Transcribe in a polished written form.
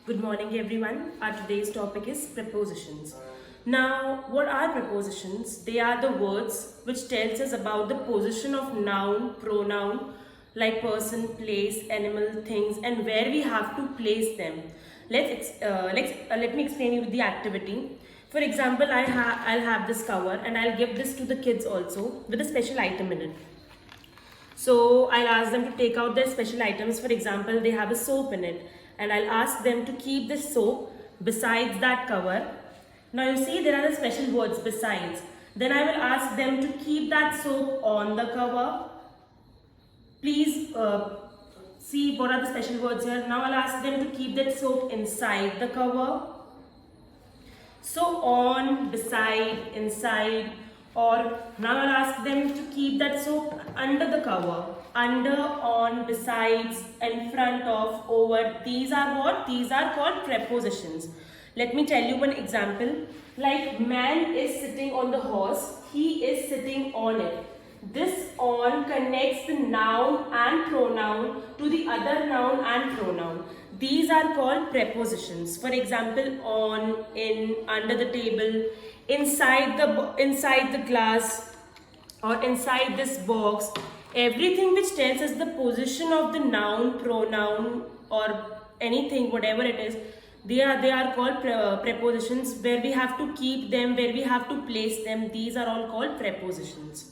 Good morning, everyone. Our today's topic is prepositions. Now, what are prepositions? They are the words which tells us about the position of noun, pronoun, like person, place, animal, things, and where we have to place them. Let me explain you the activity. For example, I'll have this cover and I'll give this to the kids also with a special item in it. So I'll ask them to take out their special items. For example, they have a soap in it, and I'll ask them to keep the soap besides that cover. Now you see there are the special words besides. Then I will ask them to keep that soap on the cover. Please see what are the special words here. Now I'll ask them to keep that soap inside the cover. So on, beside, inside, or now I'll ask them to keep that soap under the cover. Under, on, besides, in front of, over. These are what? These are called prepositions. Let me tell you one example. Like man is sitting on the horse, he is sitting on it. This on connects the noun and pronoun to the other noun and pronoun. These are called prepositions. For example, on, in, under the table, inside the glass, or inside this box. Everything which tells us the position of the noun, pronoun, or anything, whatever it is, they are called prepositions. Where we have to keep them, where we have to place them. These are all called prepositions.